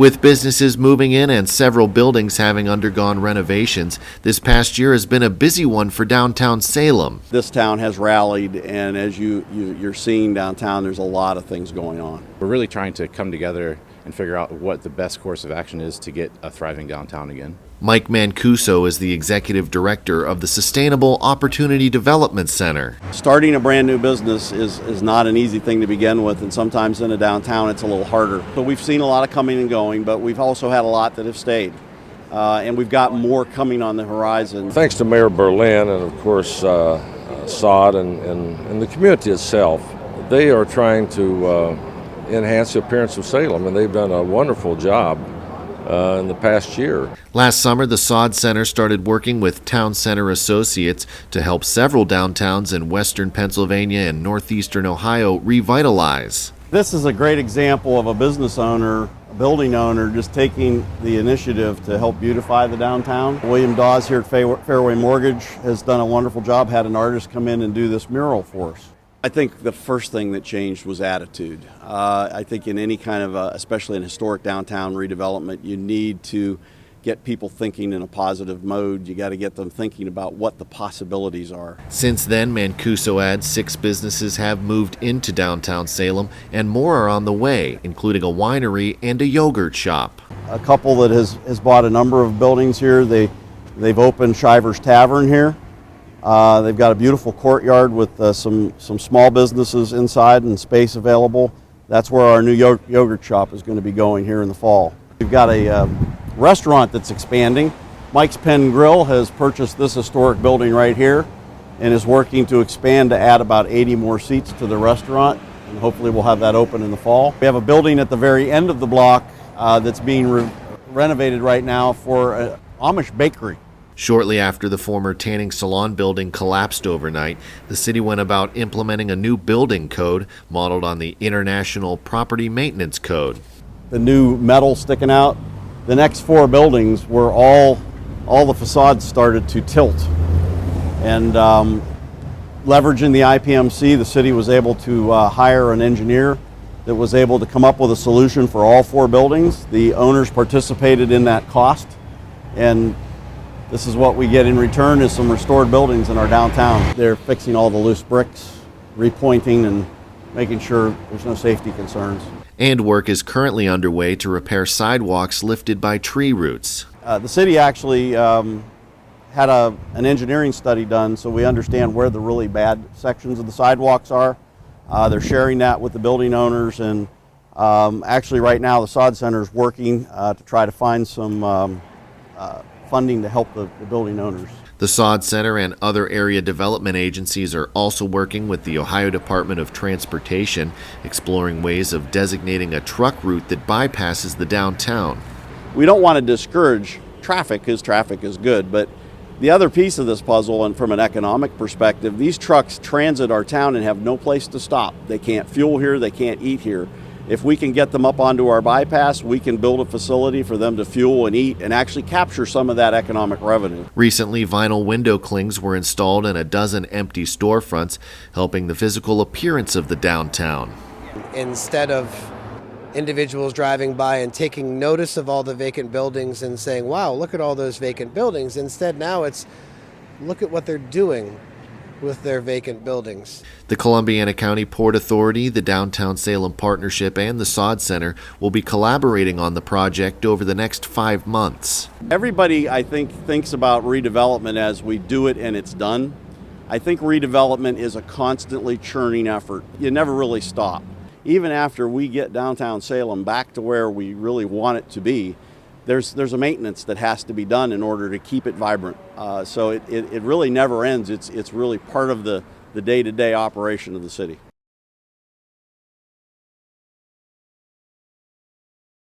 With businesses moving in and several buildings having undergone renovations, this past year has been a busy one for downtown Salem. This town has rallied, and as you're seeing downtown, there's a lot of things going on. We're really trying to come together and figure out what the best course of action is to get a thriving downtown again. Mike Mancuso is the executive director of the Sustainable Opportunity Development Center. Starting a brand new business is not an easy thing to begin with, and sometimes in a downtown it's a little harder. So we've seen a lot of coming and going, but we've also had a lot that have stayed. And we've got more coming on the horizon. Thanks to Mayor Berlin and of course SOD and the community itself, they are trying to enhance the appearance of Salem, and they've done a wonderful job in the past year. Last summer, the SOD Center started working with Town Center Associates to help several downtowns in western Pennsylvania and northeastern Ohio revitalize. This is a great example of a business owner, a building owner, just taking the initiative to help beautify the downtown. William Dawes here at Fairway Mortgage has done a wonderful job, had an artist come in and do this mural for us. I think the first thing that changed was attitude. I think in any kind of, especially in historic downtown redevelopment, you need to get people thinking in a positive mode. You got to get them thinking about what the possibilities are. Since then, Mancuso adds 6 businesses have moved into downtown Salem, and more are on the way, including a winery and a yogurt shop. A couple that has bought a number of buildings here. They've opened Shiver's Tavern here. They've got a beautiful courtyard with some small businesses inside and space available. That's where our new yogurt shop is going to be going here in the fall. We've got a restaurant that's expanding. Mike's Pen Grill has purchased this historic building right here and is working to expand to add about 80 more seats to the restaurant, and hopefully we'll have that open in the fall. We have a building at the very end of the block that's being renovated right now for an Amish bakery. Shortly after the former tanning salon building collapsed overnight, the city went about implementing a new building code modeled on the International Property Maintenance Code. The new metal sticking out, the next 4 buildings were all the facades started to tilt. And leveraging the IPMC, the city was able to hire an engineer that was able to come up with a solution for all 4 buildings. The owners participated in that cost, and this is what we get in return, is some restored buildings in our downtown. They're fixing all the loose bricks, repointing, and making sure there's no safety concerns. And work is currently underway to repair sidewalks lifted by tree roots. The city actually had an engineering study done, so we understand where the really bad sections of the sidewalks are. They're sharing that with the building owners, and actually right now the SOD Center is working to try to find some funding to help the building owners. The SOD Center and other area development agencies are also working with the Ohio Department of Transportation, exploring ways of designating a truck route that bypasses the downtown. We don't want to discourage traffic, because traffic is good, but the other piece of this puzzle, and from an economic perspective, these trucks transit our town and have no place to stop. They can't fuel here, they can't eat here. If we can get them up onto our bypass, we can build a facility for them to fuel and eat and actually capture some of that economic revenue. Recently, vinyl window clings were installed in a dozen empty storefronts, helping the physical appearance of the downtown. Instead of individuals driving by and taking notice of all the vacant buildings and saying, wow, look at all those vacant buildings, instead now it's, look at what they're doing with their vacant buildings. The Columbiana County Port Authority, the Downtown Salem Partnership, and the SOD Center will be collaborating on the project over the next 5 months. Everybody, I think, thinks about redevelopment as we do it and it's done. I think redevelopment is a constantly churning effort. You never really stop. Even after we get downtown Salem back to where we really want it to be, there's a maintenance that has to be done in order to keep it vibrant. So it really never ends. It's really part of the day-to-day operation of the city.